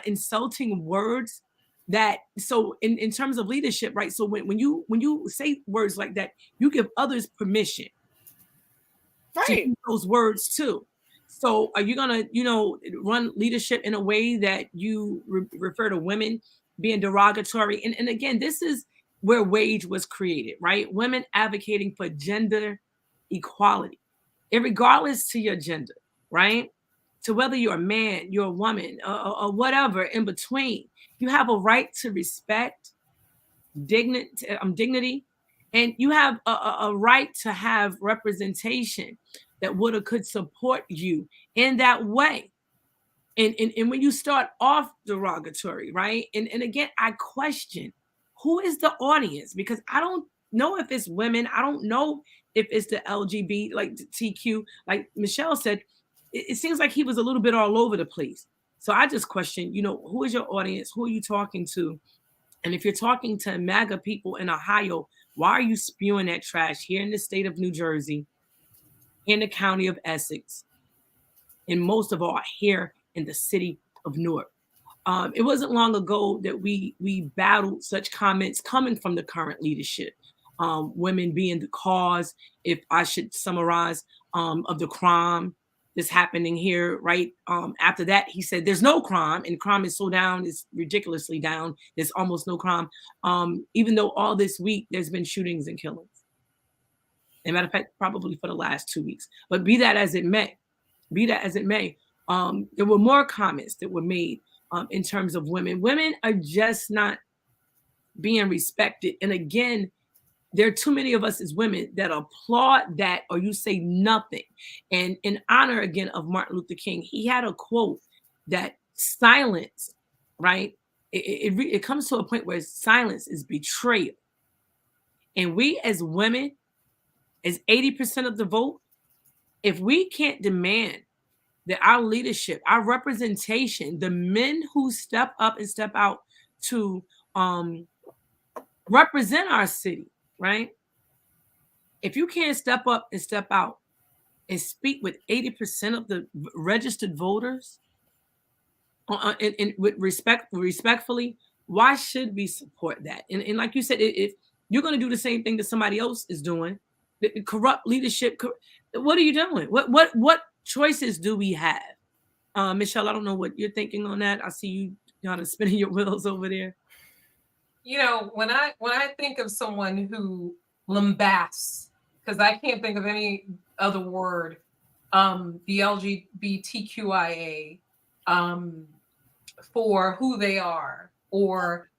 insulting words that, so in terms of leadership, right? So when you say words like that, you give others permission to use those words too. So are you gonna, run leadership in a way that you refer to women being derogatory? And again, this is where WAGE was created, right? Women advocating for gender equality, regardless to your gender, right? To whether you're a man, you're a woman, or whatever in between, you have a right to respect, dignity, and you have a right to have representation that would or could support you in that way. And when you start off derogatory, right? And again, I question who is the audience, because I don't know if it's women. I don't know if it's the LGBT, like TQ, like Michelle said. It seems like he was a little bit all over the place. So I just question, who is your audience? Who are you talking to? And if you're talking to MAGA people in Ohio, why are you spewing that trash here in the state of New Jersey, in the county of Essex, and most of all here in the city of Newark? It wasn't long ago that we battled such comments coming from the current leadership. Women being the cause, if I should summarize, of the crime that's happening here, right? After that, he said there's no crime, and crime is so down, it's ridiculously down. There's almost no crime. Even though all this week there's been shootings and killings. As a matter of fact, probably for the last 2 weeks. But be that as it may, there were more comments that were made in terms of women. Women are just not being respected. And again, there are too many of us as women that applaud that, or you say nothing. And in honor, again, of Martin Luther King, he had a quote that silence, right? It comes to a point where silence is betrayal. And we as women, as 80% of the vote, if we can't demand that our leadership, our representation, the men who step up and step out to represent our city, right? If you can't step up and step out and speak with 80% of the registered voters, and with respectfully, why should we support that? And like you said, if you're going to do the same thing that somebody else is doing, the corrupt leadership, what are you doing? What choices do we have? Michelle, I don't know what you're thinking on that. I see you kind of spinning your wheels over there. When I think of someone who lambasts, because I can't think of any other word, the LGBTQIA for who they are, or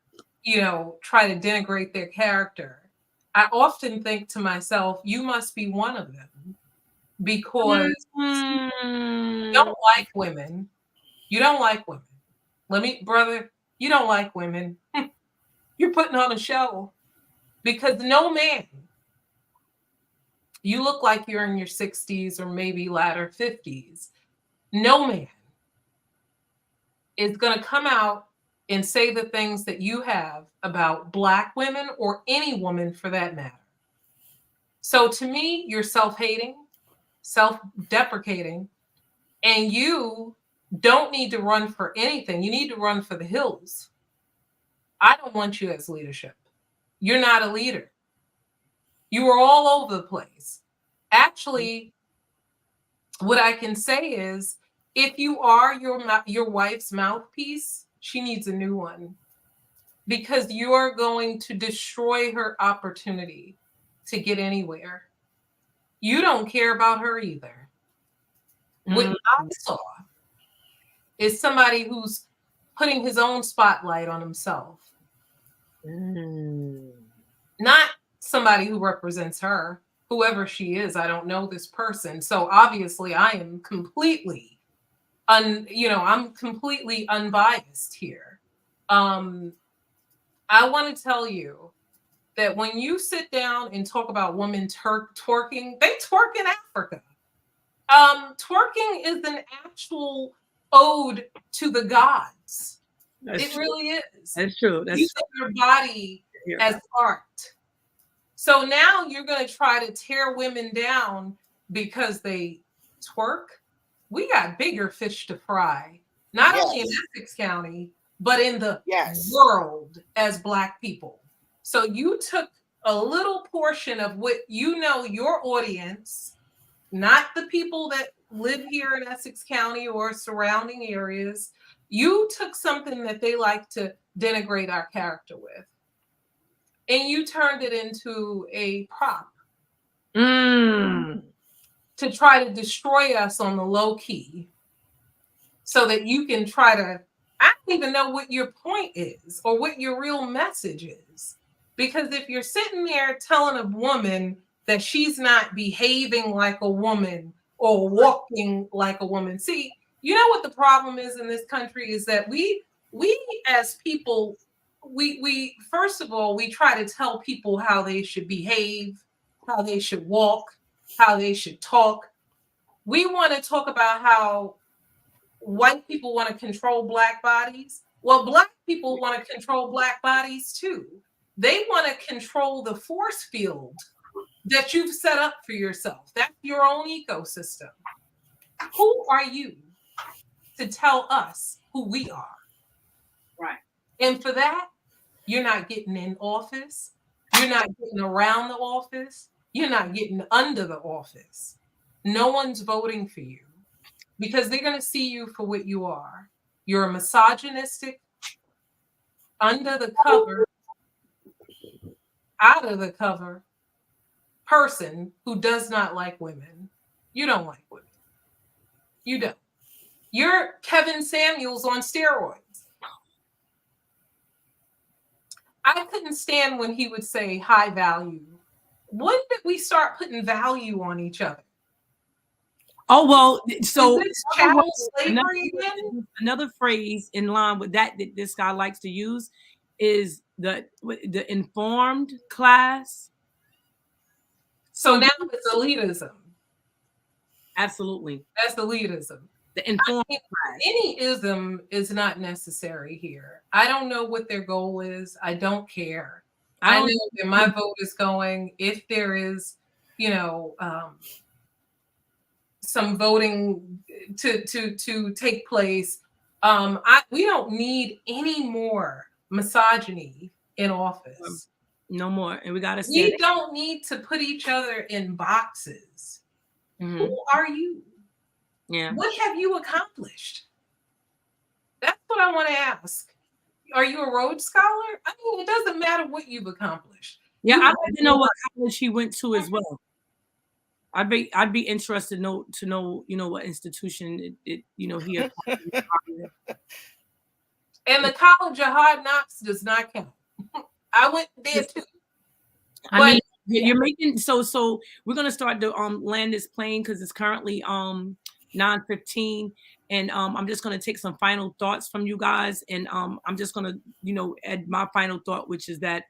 try to denigrate their character, I often think to myself, you must be one of them, because you don't like women. You don't like women. Brother, you don't like women. You're putting on a show, because no man, you look like you're in your 60s or maybe latter 50s. No man is going to come out and say the things that you have about Black women, or any woman for that matter. So to me, you're self-hating, self-deprecating, and you don't need to run for anything. You need to run for the hills. I don't want you as leadership. You're not a leader. You are all over the place. Actually, what I can say is, if you are your wife's mouthpiece, she needs a new one, because you're going to destroy her opportunity to get anywhere. You don't care about her either. What I saw is somebody who's putting his own spotlight on himself. Not somebody who represents her, whoever she is. I don't know this person. So obviously I am completely I'm completely unbiased here. I want to tell you that when you sit down and talk about women twerking, they twerk in Africa. Twerking is an actual ode to the gods. It really is. That's true. That's Use your body as art. So now you're going to try to tear women down because they twerk. We got bigger fish to fry, not only in Essex County, but in the world as Black people. So you took a little portion of what your audience, not the people that live here in Essex County or surrounding areas. You took something that they like to denigrate our character with, and you turned it into a prop to try to destroy us on the low key so that you can try to, I don't even know what your point is or what your real message is. Because if you're sitting there telling a woman that she's not behaving like a woman or walking like a woman, see, you know what the problem is in this country is that we as people, we first of all, we try to tell people how they should behave, how they should walk, how they should talk. We want to talk about how white people want to control Black bodies. Well, Black people want to control Black bodies too. They want to control the force field that you've set up for yourself. That's your own ecosystem. Who are you to tell us who we are? Right. And for that, you're not getting in office. You're not getting around the office. You're not getting under the office. No one's voting for you because they're going to see you for what you are. You're a misogynistic, under the cover, out of the cover person who does not like women. You don't like women. You don't. You're Kevin Samuels on steroids. I couldn't stand when he would say high value. When did we start putting value on each other? Oh, well, so chattel slavery another phrase in line with that this guy likes to use is the informed class. So now it's elitism. Absolutely. That's elitism. The informed class. Any ism is not necessary here. I don't know what their goal is. I don't care. I know where my vote is going. If there is, some voting to take place, we don't need any more misogyny in office. No more. And we got to say we don't need to put each other in boxes. Who are you? Yeah. What have you accomplished? That's what I want to ask. Are you a Rhodes Scholar? I mean, it doesn't matter what you've accomplished. Yeah, I'd like to know what college he went to as well. I'd be interested to know what institution it he had. And the College of Hard Knocks does not count. I went there too. I mean, you're making so we're gonna start to land this plane because it's currently 9:15, and I'm just gonna take some final thoughts from you guys, and I'm just gonna add my final thought, which is that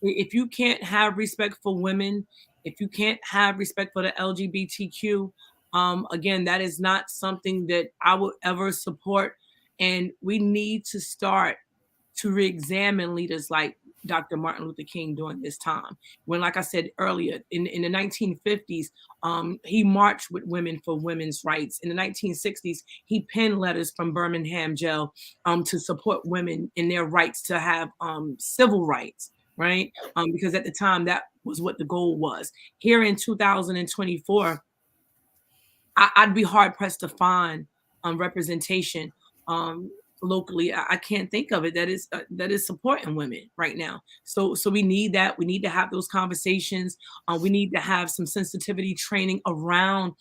if you can't have respect for women, if you can't have respect for the LGBTQ, again, that is not something that I would ever support, and we need to start to re-examine leaders like Dr. Martin Luther King during this time. When, like I said earlier, in the 1950s, he marched with women for women's rights. In the 1960s, he penned letters from Birmingham jail to support women in their rights to have civil rights, right? Because at the time, that was what the goal was. Here in 2024, I'd be hard-pressed to find representation locally. I can't think of it that is supporting women right now. So we need that. We need to have those conversations. We need to have some sensitivity training around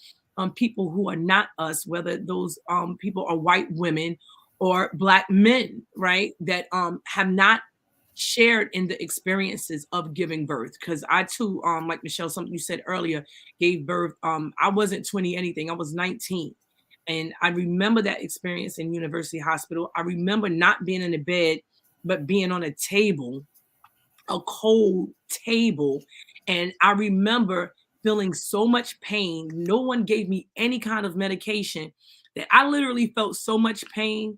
people who are not us, whether those people are white women or Black men, right, that have not shared in the experiences of giving birth. Because I too, like Michelle, something you said earlier, gave birth. I wasn't 20 anything, I was 19. And I remember that experience in University Hospital. I remember not being in the bed, but being on a table, a cold table. And I remember feeling so much pain. No one gave me any kind of medication, that I literally felt so much pain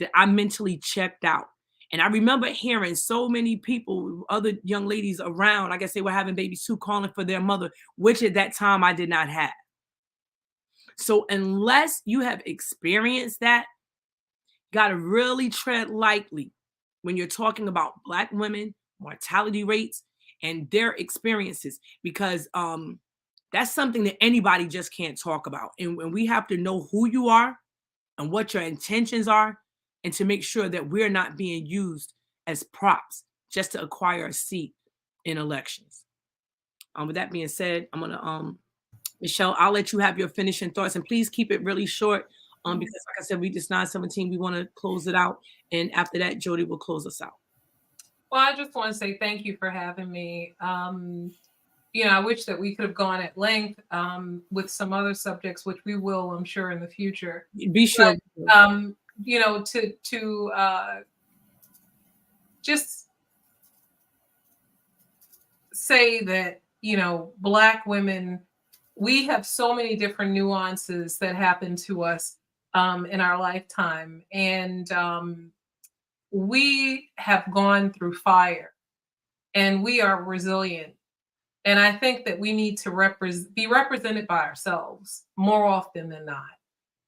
that I mentally checked out. And I remember hearing so many people, other young ladies around, I guess they were having babies too, calling for their mother, which at that time I did not have. So unless you have experienced that, got to really tread lightly when you're talking about Black women, mortality rates, and their experiences, because that's something that anybody just can't talk about. And we have to know who you are and what your intentions are, and to make sure that we're not being used as props just to acquire a seat in elections. With that being said, I'm gonna Michelle, I'll let you have your finishing thoughts, and please keep it really short. Because like I said, we just 9:17, we want to close it out, and after that, Jody will close us out. Well, I just want to say thank you for having me. I wish that we could have gone at length with some other subjects, which we will, I'm sure, in the future. Be sure. But, to just say that, Black women, we have so many different nuances that happen to us in our lifetime. And we have gone through fire, and we are resilient. And I think that we need to be represented by ourselves more often than not.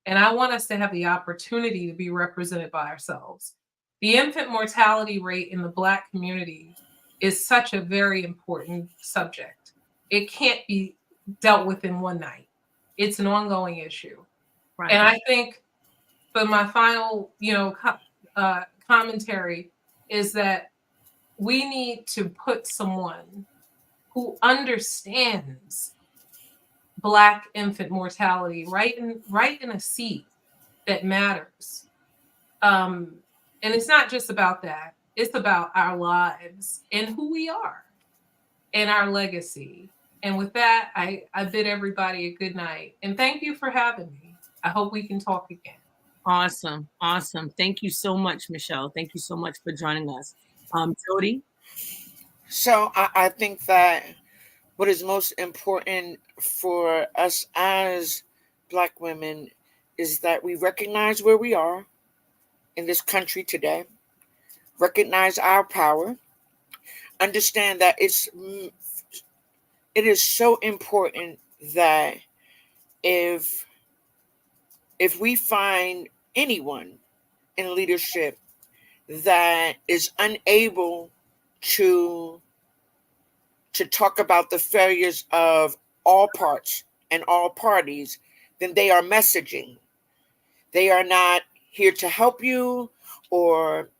And I want us to have the opportunity to be represented by ourselves. The infant mortality rate in the Black community is such a very important subject. It can't be dealt with in one night. It's an ongoing issue. Right. And I think for my final, commentary is that we need to put someone who understands Black infant mortality right in a seat that matters. And it's not just about that. It's about our lives and who we are and our legacy. And with that, I bid everybody a good night. And thank you for having me. I hope we can talk again. Awesome. Awesome. Thank you so much, Michelle. Thank you so much for joining us. Jody? So I think that what is most important for us as Black women is that we recognize where we are in this country today, recognize our power, understand that it is so important that if we find anyone in leadership that is unable to talk about the failures of all parts and all parties, then they are messaging. They are not here to help you or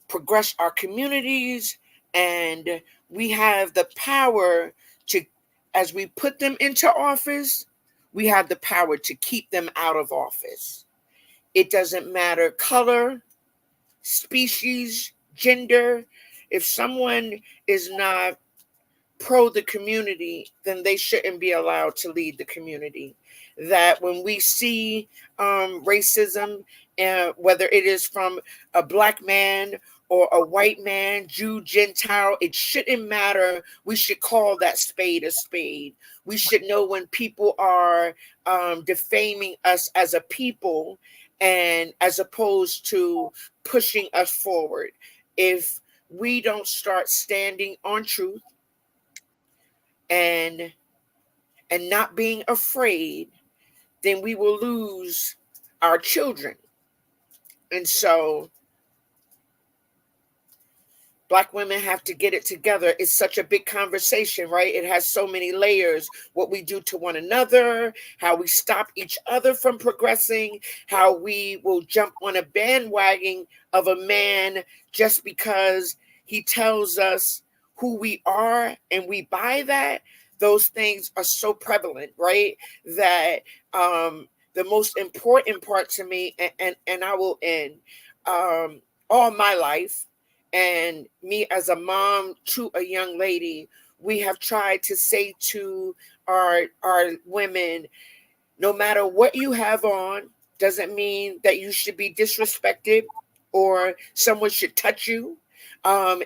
progress our communities. And we have the power to, as we put them into office, we have the power to keep them out of office. It doesn't matter color, species, gender. If someone is not pro the community, then they shouldn't be allowed to lead the community. That when we see racism, whether it is from a Black man or a white man, Jew, Gentile, it shouldn't matter. We should call that spade a spade. We should know when people are defaming us as a people, and as opposed to pushing us forward. If we don't start standing on truth and not being afraid, then we will lose our children. And so Black women have to get it together. It's such a big conversation, right? It has so many layers. What we do to one another, how we stop each other from progressing, how we will jump on a bandwagon of a man just because he tells us who we are and we buy that. those things are so prevalent, right? That the most important part to me, and I will end, all my life, and me as a mom to a young lady, we have tried to say to our women, no matter what you have on, doesn't mean that you should be disrespected or someone should touch you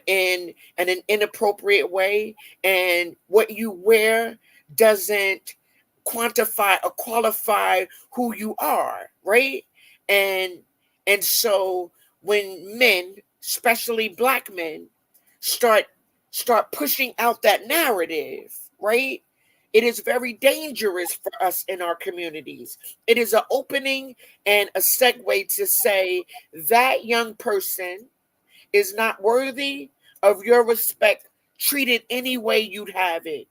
in an inappropriate way. And what you wear doesn't quantify or qualify who you are, right? And so when men, especially Black men, start pushing out that narrative, right? It is very dangerous for us in our communities. It is an opening and a segue to say that young person is not worthy of your respect, treated any way you'd have it.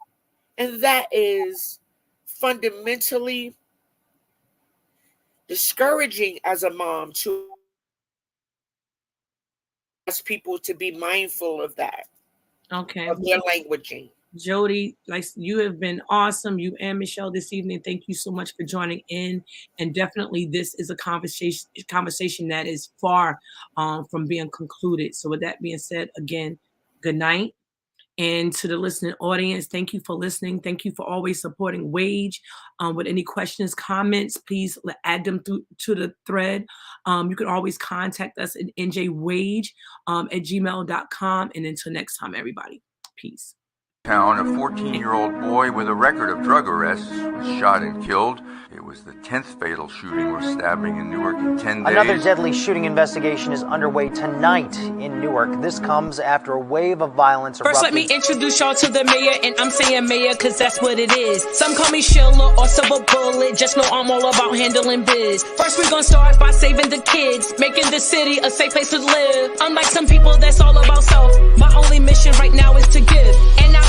And that is fundamentally discouraging as a mom to ask people to be mindful of that, Okay. of their languaging. Jody, like, you have been awesome, you and Michelle, this evening. Thank you so much for joining in. And definitely this is a conversation that is far from being concluded. So with that being said, again, good night. And to the listening audience, thank you for listening. Thank you for always supporting W.A.G.E. With any questions, comments, please add them to the thread. You can always contact us at njwage at gmail.com. And until next time, everybody, peace. Town, a 14-year-old boy with a record of drug arrests was shot and killed. It was the 10th fatal shooting or stabbing in Newark in 10 days. Another deadly shooting investigation is underway tonight in Newark. This comes after a wave of violence erupted. First, let me introduce y'all to the mayor, and I'm saying mayor because that's what it is. Some call me Sheila or Silver Bullet, just know I'm all about handling biz. First, we're gonna start by saving the kids, making the city a safe place to live. Unlike some people, that's all about self. My only mission right now is to give, and now it's